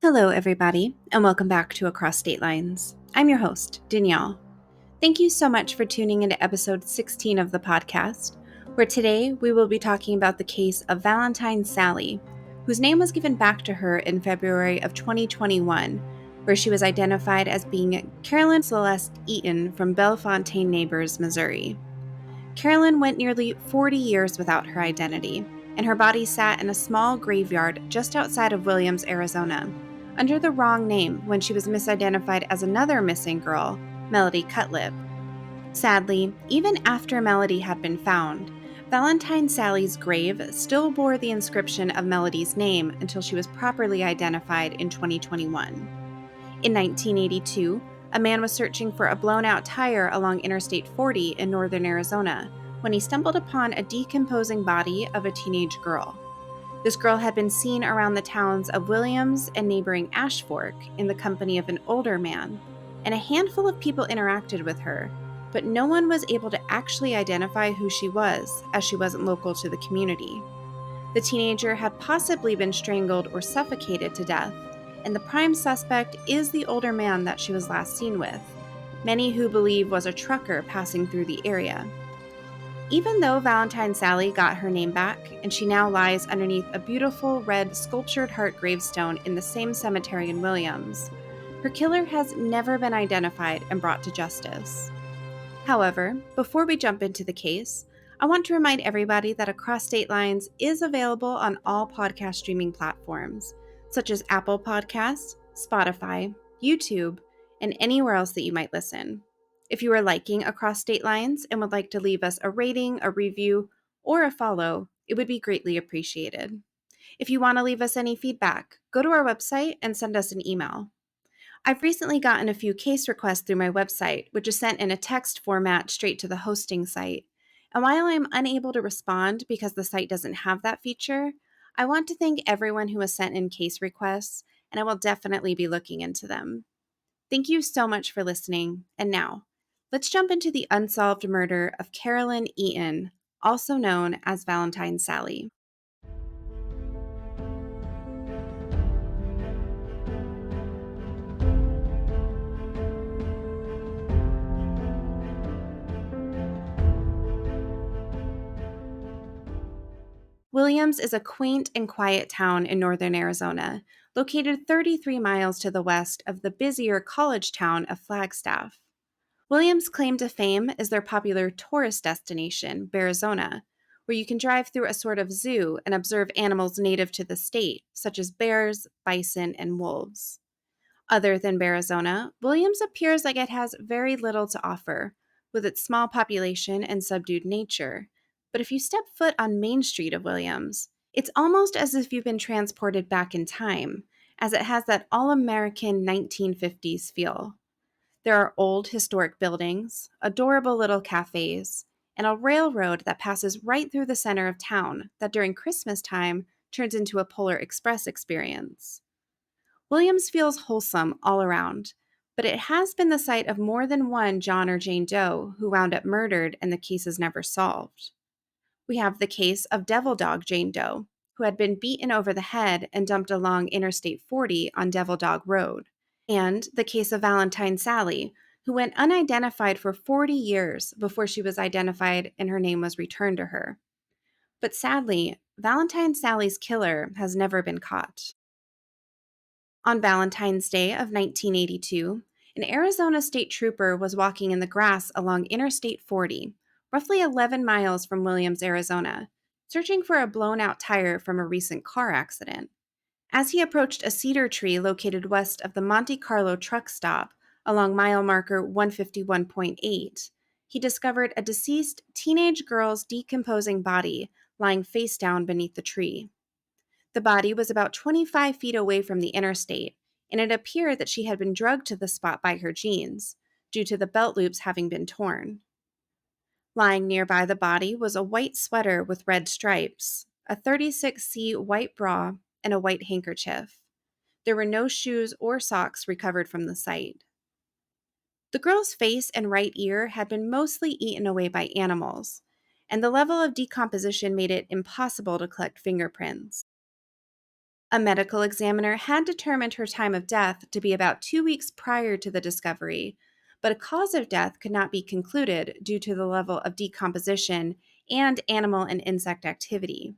Hello, everybody, and welcome back to Across State Lines. I'm your host, Danielle. Thank you so much for tuning into episode 16 of the podcast, where today we will be talking about the case of Valentine Sally, whose name was given back to her in February of 2021, where she was identified as being Carolyn Celeste Eaton from Bellefontaine Neighbors, Missouri. Carolyn went nearly 40 years without her identity, and her body sat in a small graveyard just outside of Williams, Arizona, under the wrong name when she was misidentified as another missing girl, Melody Cutlip. Sadly, even after Melody had been found, Valentine Sally's grave still bore the inscription of Melody's name until she was properly identified in 2021. In 1982, a man was searching for a blown-out tire along Interstate 40 in northern Arizona when he stumbled upon a decomposing body of a teenage girl. This girl had been seen around the towns of Williams and neighboring Ash Fork in the company of an older man, and a handful of people interacted with her, but no one was able to actually identify who she was, as she wasn't local to the community. The teenager had possibly been strangled or suffocated to death, and the prime suspect is the older man that she was last seen with, many who believe was a trucker passing through the area. Even though Valentine Sally got her name back, and she now lies underneath a beautiful red sculptured heart gravestone in the same cemetery in Williams, her killer has never been identified and brought to justice. However, before we jump into the case, I want to remind everybody that Across State Lines is available on all podcast streaming platforms, such as Apple Podcasts, Spotify, YouTube, and anywhere else that you might listen. If you are liking Across State Lines and would like to leave us a rating, a review, or a follow, it would be greatly appreciated. If you want to leave us any feedback, go to our website and send us an email. I've recently gotten a few case requests through my website, which is sent in a text format straight to the hosting site. And while I'm unable to respond because the site doesn't have that feature, I want to thank everyone who has sent in case requests, and I will definitely be looking into them. Thank you so much for listening, and now, let's jump into the unsolved murder of Carolyn Eaton, also known as Valentine Sally. Williams is a quaint and quiet town in northern Arizona, located 33 miles to the west of the busier college town of Flagstaff. Williams' claim to fame is their popular tourist destination, Bearizona, where you can drive through a sort of zoo and observe animals native to the state, such as bears, bison, and wolves. Other than Bearizona, Williams appears like it has very little to offer, with its small population and subdued nature. But if you step foot on Main Street of Williams, it's almost as if you've been transported back in time, as it has that all-American 1950s feel. There are old historic buildings, adorable little cafes, and a railroad that passes right through the center of town that during Christmas time turns into a Polar Express experience. Williams feels wholesome all around, but it has been the site of more than one John or Jane Doe who wound up murdered and the case is never solved. We have the case of Devil Dog Jane Doe, who had been beaten over the head and dumped along Interstate 40 on Devil Dog Road, and the case of Valentine Sally, who went unidentified for 40 years before she was identified and her name was returned to her. But sadly, Valentine Sally's killer has never been caught. On Valentine's Day of 1982, an Arizona state trooper was walking in the grass along Interstate 40, roughly 11 miles from Williams, Arizona, searching for a blown-out tire from a recent car accident. As he approached a cedar tree located west of the Monte Carlo truck stop along mile marker 151.8, he discovered a deceased teenage girl's decomposing body lying face down beneath the tree. The body was about 25 feet away from the interstate, and it appeared that she had been drugged to the spot by her jeans, due to the belt loops having been torn. Lying nearby the body was a white sweater with red stripes, a 36C white bra, and a white handkerchief. There were no shoes or socks recovered from the site. The girl's face and right ear had been mostly eaten away by animals, and the level of decomposition made it impossible to collect fingerprints. A medical examiner had determined her time of death to be about 2 weeks prior to the discovery, but a cause of death could not be concluded due to the level of decomposition and animal and insect activity.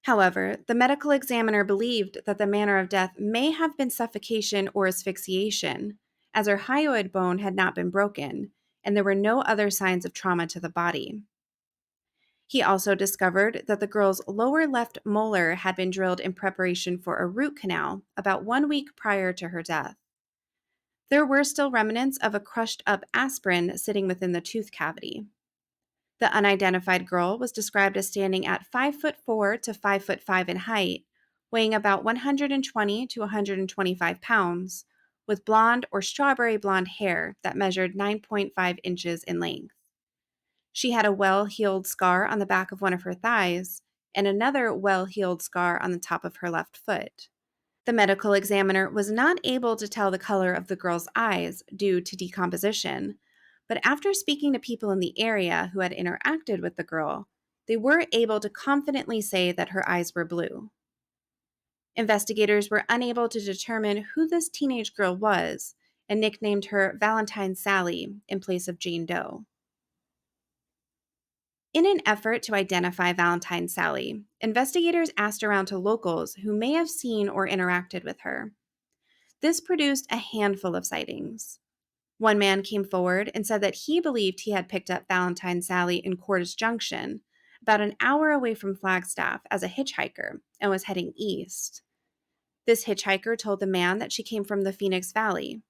However, the medical examiner believed that the manner of death may have been suffocation or asphyxiation, as her hyoid bone had not been broken, and there were no other signs of trauma to the body. He also discovered that the girl's lower left molar had been drilled in preparation for a root canal about 1 week prior to her death. There were still remnants of a crushed up aspirin sitting within the tooth cavity. The unidentified girl was described as standing at 5'4" to 5'5" in height, weighing about 120 to 125 pounds, with blonde or strawberry blonde hair that measured 9.5 inches in length. She had a well-healed scar on the back of one of her thighs and another well-healed scar on the top of her left foot. The medical examiner was not able to tell the color of the girl's eyes due to decomposition, but after speaking to people in the area who had interacted with the girl, they were able to confidently say that her eyes were blue. Investigators were unable to determine who this teenage girl was and nicknamed her Valentine Sally in place of Jane Doe. In an effort to identify Valentine Sally, investigators asked around to locals who may have seen or interacted with her. This produced a handful of sightings. One man came forward and said that he believed he had picked up Valentine Sally in Cordis Junction, about an hour away from Flagstaff, as a hitchhiker and was heading east. This hitchhiker told the man that she came from the Phoenix Valley.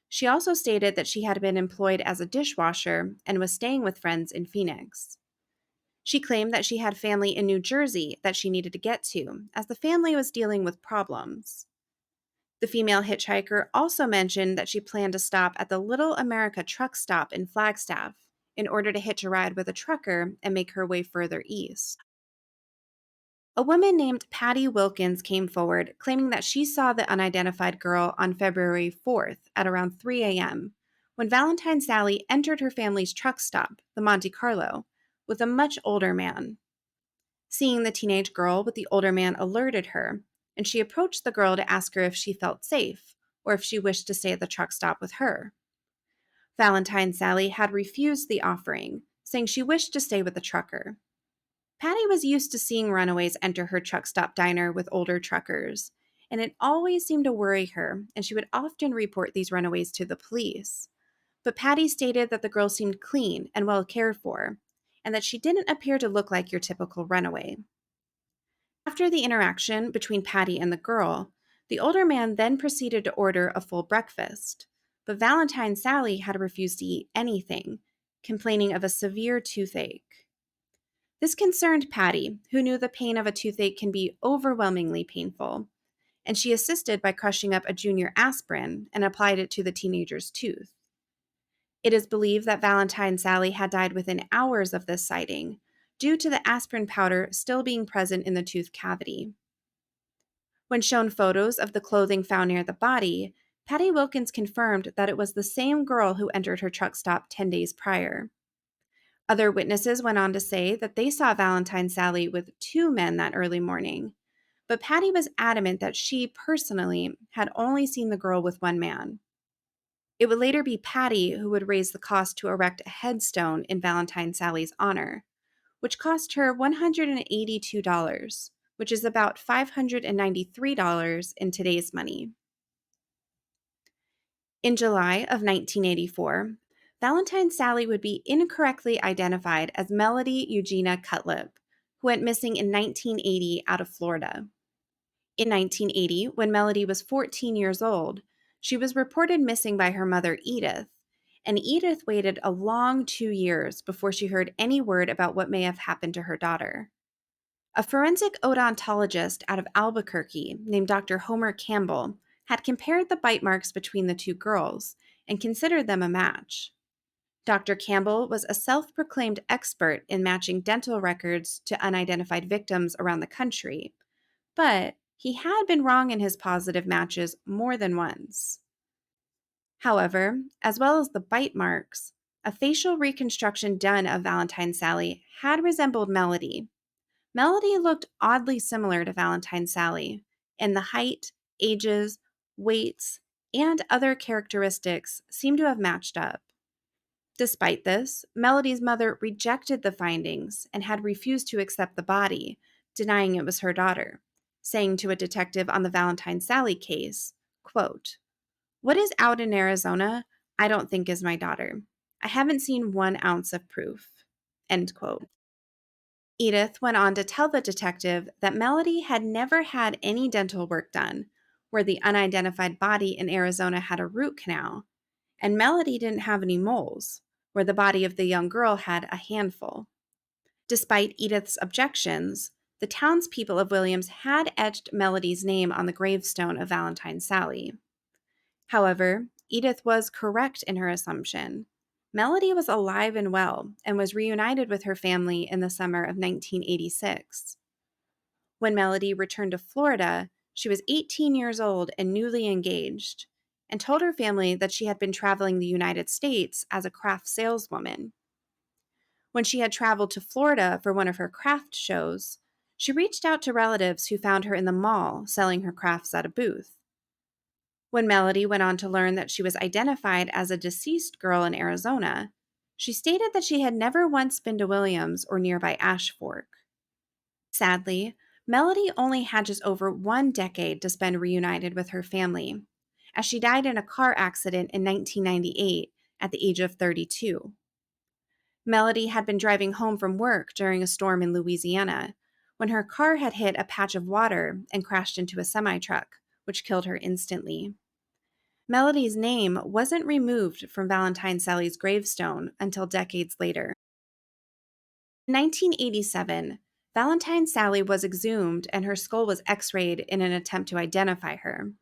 She also stated that she had been employed as a dishwasher and was staying with friends in Phoenix. She claimed that she had family in New Jersey that she needed to get to, as the family was dealing with problems. The female hitchhiker also mentioned that she planned to stop at the Little America truck stop in Flagstaff in order to hitch a ride with a trucker and make her way further east. A woman named Patty Wilkins came forward claiming that she saw the unidentified girl on February 4th at around 3 a.m. when Valentine Sally entered her family's truck stop, the Monte Carlo, with a much older man. Seeing the teenage girl with the older man alerted her, and she approached the girl to ask her if she felt safe or if she wished to stay at the truck stop with her. Valentine Sally had refused the offering, saying she wished to stay with the trucker. Patty was used to seeing runaways enter her truck stop diner with older truckers, and it always seemed to worry her, and she would often report these runaways to the police. But Patty stated that the girl seemed clean and well cared for, and that she didn't appear to look like your typical runaway. After the interaction between Patty and the girl, the older man then proceeded to order a full breakfast, but Valentine Sally had refused to eat anything, complaining of a severe toothache. This concerned Patty, who knew the pain of a toothache can be overwhelmingly painful, and she assisted by crushing up a junior aspirin and applied it to the teenager's tooth. It is believed that Valentine Sally had died within hours of this sighting, due to the aspirin powder still being present in the tooth cavity. When shown photos of the clothing found near the body, Patty Wilkins confirmed that it was the same girl who entered her truck stop 10 days prior. Other witnesses went on to say that they saw Valentine Sally with two men that early morning, but Patty was adamant that she personally had only seen the girl with one man. It would later be Patty who would raise the cost to erect a headstone in Valentine Sally's honor, which cost her $182, which is about $593 in today's money. In July of 1984, Valentine Sally would be incorrectly identified as Melody Eugenia Cutlip, who went missing in 1980 out of Florida. In 1980, when Melody was 14 years old, she was reported missing by her mother, Edith, and Edith waited a long 2 years before she heard any word about what may have happened to her daughter. A forensic odontologist out of Albuquerque named Dr. Homer Campbell had compared the bite marks between the two girls and considered them a match. Dr. Campbell was a self-proclaimed expert in matching dental records to unidentified victims around the country, but he had been wrong in his positive matches more than once. However, as well as the bite marks, a facial reconstruction done of Valentine Sally had resembled Melody. Melody looked oddly similar to Valentine Sally, and the height, ages, weights, and other characteristics seem to have matched up. Despite this, Melody's mother rejected the findings and had refused to accept the body, denying it was her daughter, saying to a detective on the Valentine Sally case, quote, "What is out in Arizona, I don't think is my daughter. I haven't seen 1 ounce of proof." End quote. Edith went on to tell the detective that Melody had never had any dental work done, where the unidentified body in Arizona had a root canal, and Melody didn't have any moles, where the body of the young girl had a handful. Despite Edith's objections, the townspeople of Williams had etched Melody's name on the gravestone of Valentine Sally. However, Edith was correct in her assumption. Melody was alive and well and was reunited with her family in the summer of 1986. When Melody returned to Florida, she was 18 years old and newly engaged, and told her family that she had been traveling the United States as a craft saleswoman. When she had traveled to Florida for one of her craft shows, she reached out to relatives who found her in the mall selling her crafts at a booth. When Melody went on to learn that she was identified as a deceased girl in Arizona, she stated that she had never once been to Williams or nearby Ash Fork. Sadly, Melody only had just over 1 decade to spend reunited with her family, as she died in a car accident in 1998 at the age of 32. Melody had been driving home from work during a storm in Louisiana when her car had hit a patch of water and crashed into a semi-truck, which killed her instantly. Melody's name wasn't removed from Valentine Sally's gravestone until decades later. In 1987, Valentine Sally was exhumed and her skull was x-rayed in an attempt to identify her.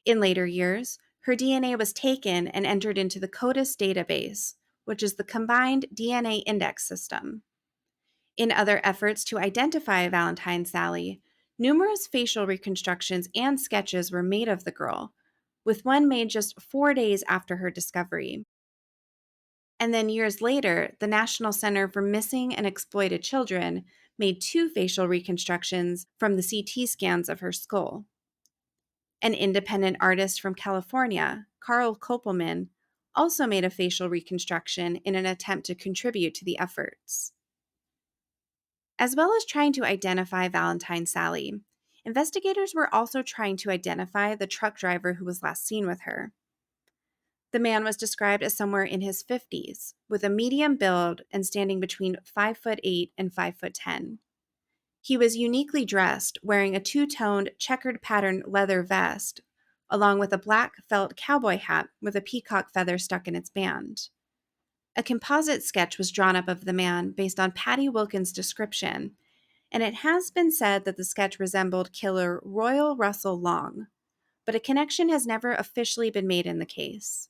In later years, her DNA was taken and entered into the CODIS database, which is the Combined DNA Index System. In other efforts to identify Valentine Sally, numerous facial reconstructions and sketches were made of the girl, with one made just 4 days after her discovery. And then years later, the National Center for Missing and Exploited Children made 2 facial reconstructions from the CT scans of her skull. An independent artist from California, Carl Kopelman, also made a facial reconstruction in an attempt to contribute to the efforts. As well as trying to identify Valentine Sally, investigators were also trying to identify the truck driver who was last seen with her. The man was described as somewhere in his 50s, with a medium build and standing between 5'8" and 5'10". He was uniquely dressed, wearing a 2-toned, checkered pattern leather vest, along with a black felt cowboy hat with a peacock feather stuck in its band. A composite sketch was drawn up of the man based on Patty Wilkins' description, and it has been said that the sketch resembled killer Royal Russell Long, but a connection has never officially been made in the case.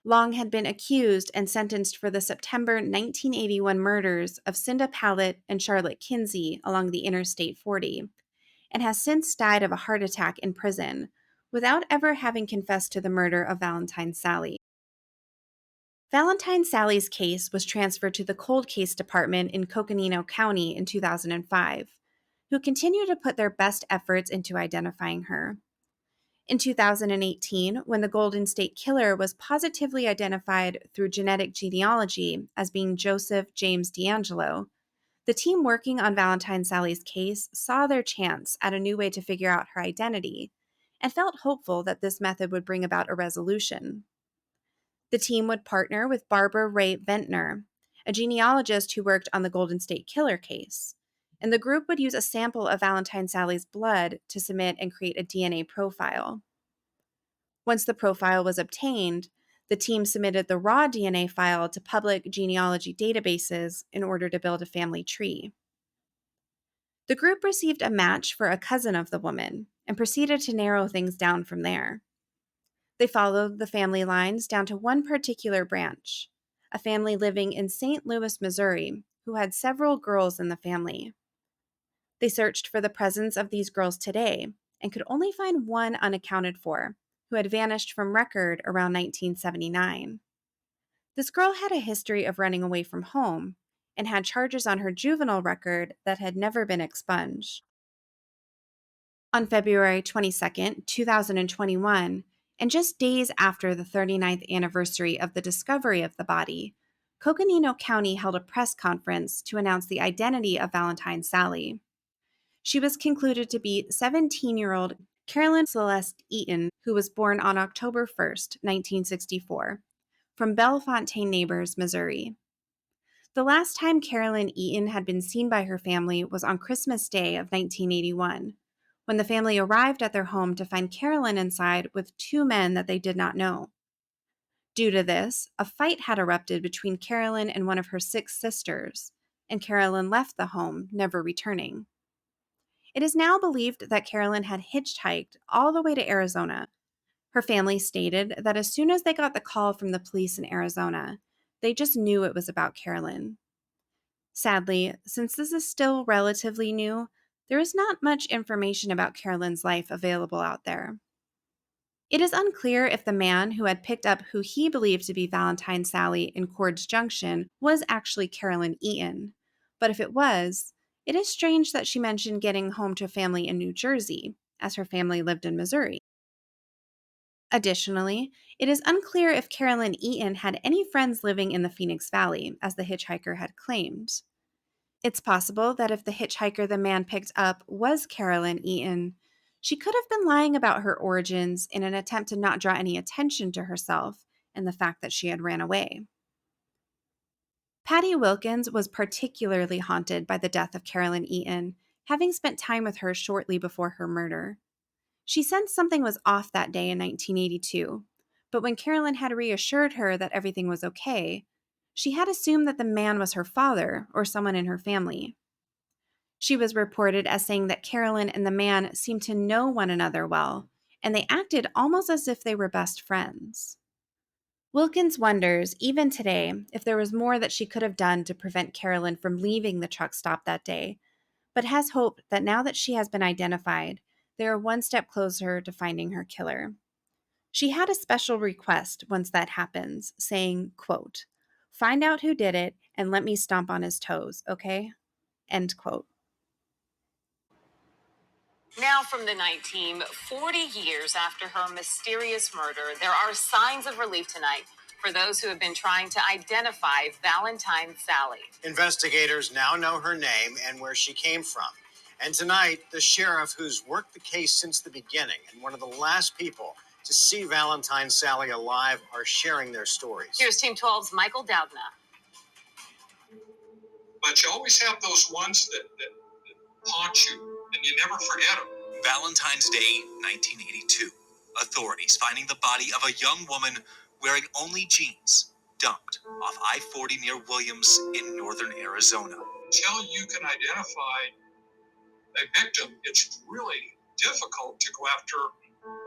Long had been accused and sentenced for the September 1981 murders of Cinda Pallett and Charlotte Kinsey along the Interstate 40, and has since died of a heart attack in prison, without ever having confessed to the murder of Valentine Sally. Valentine Sally's case was transferred to the Cold Case Department in Coconino County in 2005, who continue to put their best efforts into identifying her. In 2018, when the Golden State Killer was positively identified through genetic genealogy as being Joseph James D'Angelo, the team working on Valentine Sally's case saw their chance at a new way to figure out her identity and felt hopeful that this method would bring about a resolution. The team would partner with Barbara Ray Ventnor, a genealogist who worked on the Golden State Killer case, and the group would use a sample of Valentine Sally's blood to submit and create a DNA profile. Once the profile was obtained, the team submitted the raw DNA file to public genealogy databases in order to build a family tree. The group received a match for a cousin of the woman and proceeded to narrow things down from there. They followed the family lines down to one particular branch, a family living in St. Louis, Missouri, who had several girls in the family. They searched for the presence of these girls today and could only find one unaccounted for, who had vanished from record around 1979. This girl had a history of running away from home and had charges on her juvenile record that had never been expunged. On February 22nd, 2021, and just days after the 39th anniversary of the discovery of the body, Coconino County held a press conference to announce the identity of Valentine Sally. She was concluded to be 17-year-old Carolyn Celeste Eaton, who was born on October 1st, 1964, from Bellefontaine Neighbors, Missouri. The last time Carolyn Eaton had been seen by her family was on Christmas Day of 1981, when the family arrived at their home to find Carolyn inside with two men that they did not know. Due to this, a fight had erupted between Carolyn and one of her 6 sisters, and Carolyn left the home, never returning. It is now believed that Carolyn had hitchhiked all the way to Arizona. Her family stated that as soon as they got the call from the police in Arizona, they just knew it was about Carolyn. Sadly, since this is still relatively new, there is not much information about Carolyn's life available out there. It is unclear if the man who had picked up who he believed to be Valentine Sally in Cords Junction was actually Carolyn Eaton, but if it was, it is strange that she mentioned getting home to family in New Jersey, as her family lived in Missouri. Additionally, it is unclear if Carolyn Eaton had any friends living in the Phoenix Valley, as the hitchhiker had claimed. It's possible that if the hitchhiker the man picked up was Carolyn Eaton, she could have been lying about her origins in an attempt to not draw any attention to herself and the fact that she had ran away. Patty Wilkins was particularly haunted by the death of Carolyn Eaton, having spent time with her shortly before her murder. She sensed something was off that day in 1982, but when Carolyn had reassured her that everything was okay, she had assumed that the man was her father or someone in her family. She was reported as saying that Carolyn and the man seemed to know one another well, and they acted almost as if they were best friends. Wilkins wonders, even today, if there was more that she could have done to prevent Carolyn from leaving the truck stop that day, but has hope that now that she has been identified, they are one step closer to finding her killer. She had a special request once that happens, saying, quote, "Find out who did it and let me stomp on his toes, okay?" End quote. Now from the night team, 40 years after her mysterious murder, there are signs of relief tonight for those who have been trying to identify Valentine Sally. Investigators now know her name and where she came from. And tonight, the sheriff who's worked the case since the beginning and one of the last people to see Valentine Sally alive are sharing their stories. Here's Team 12's Michael Doudna. But you always have those ones that haunt you, and you never forget them. Valentine's Day, 1982. Authorities finding the body of a young woman wearing only jeans, dumped off I-40 near Williams in northern Arizona. Until you can identify a victim, it's really difficult to go after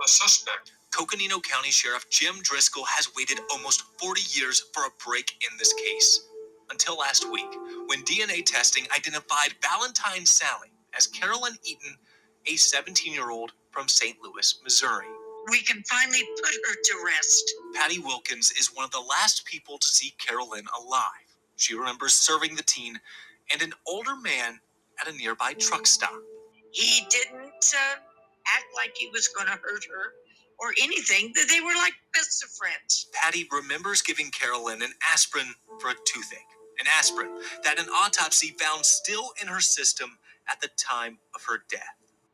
a suspect. Coconino County Sheriff Jim Driscoll has waited almost 40 years for a break in this case. Until last week, when DNA testing identified Valentine Sally as Carolyn Eaton, a 17-year-old from St. Louis, Missouri. We can finally put her to rest. Patty Wilkins is one of the last people to see Carolyn alive. She remembers serving the teen and an older man at a nearby truck stop. He didn't act like he was going to hurt her or anything. They were like best of friends. Patty remembers giving Carolyn an aspirin for a toothache. An aspirin that an autopsy found still in her system at the time of her death.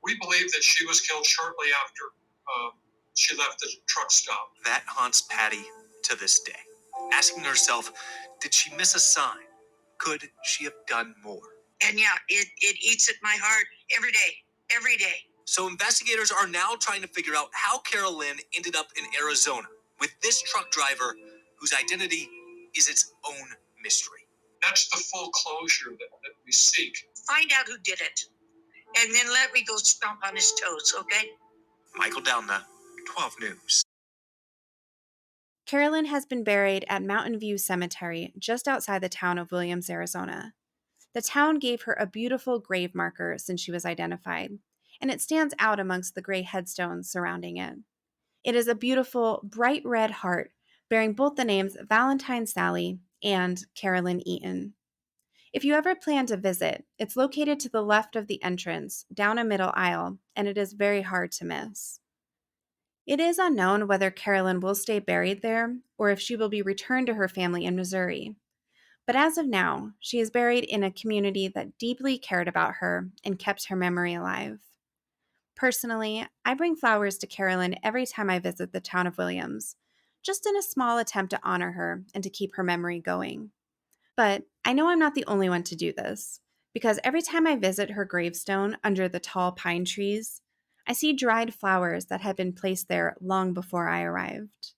We believe that she was killed shortly after she left the truck stop. That haunts Patty to this day, asking herself, did she miss a sign? Could she have done more? And yeah, it eats at my heart every day. So investigators are now trying to figure out how Carolyn ended up in Arizona with this truck driver whose identity is its own mystery. That's the full closure that we seek. Find out who did it, and then let me go stomp on his toes, okay? Michael Doudna, 12 News. Carolyn has been buried at Mountain View Cemetery just outside the town of Williams, Arizona. The town gave her a beautiful grave marker since she was identified, and it stands out amongst the gray headstones surrounding it. It is a beautiful, bright red heart bearing both the names Valentine Sally and Carolyn Eaton. If you ever plan to visit, it's located to the left of the entrance, down a middle aisle, and it is very hard to miss. It is unknown whether Carolyn will stay buried there or if she will be returned to her family in Missouri. But as of now, she is buried in a community that deeply cared about her and kept her memory alive. Personally, I bring flowers to Carolyn every time I visit the town of Williams, just in a small attempt to honor her and to keep her memory going. But I know I'm not the only one to do this, because every time I visit her gravestone under the tall pine trees, I see dried flowers that had been placed there long before I arrived.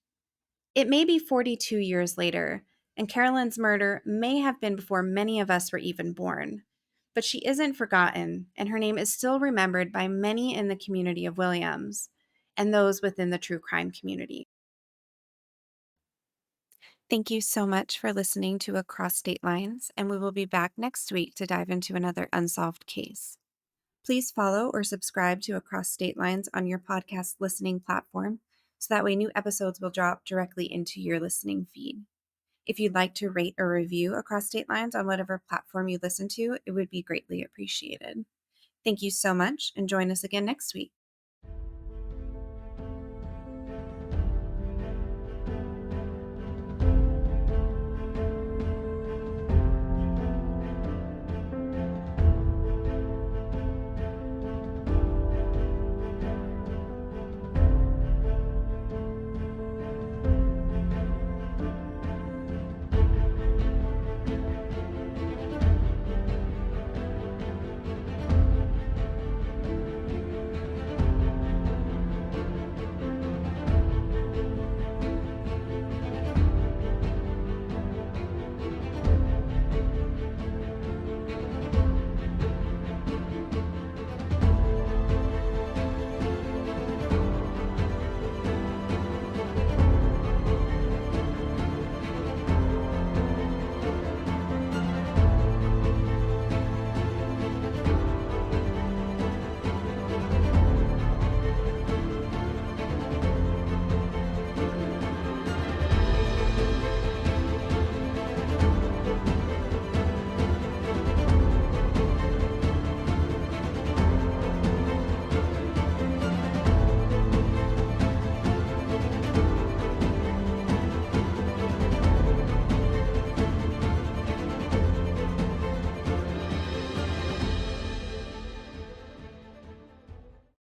It may be 42 years later, and Carolyn's murder may have been before many of us were even born, but she isn't forgotten, and her name is still remembered by many in the community of Williams and those within the true crime community. Thank you so much for listening to Across State Lines, and we will be back next week to dive into another unsolved case. Please follow or subscribe to Across State Lines on your podcast listening platform so that way new episodes will drop directly into your listening feed. If you'd like to rate or review Across State Lines on whatever platform you listen to, it would be greatly appreciated. Thank you so much, and join us again next week.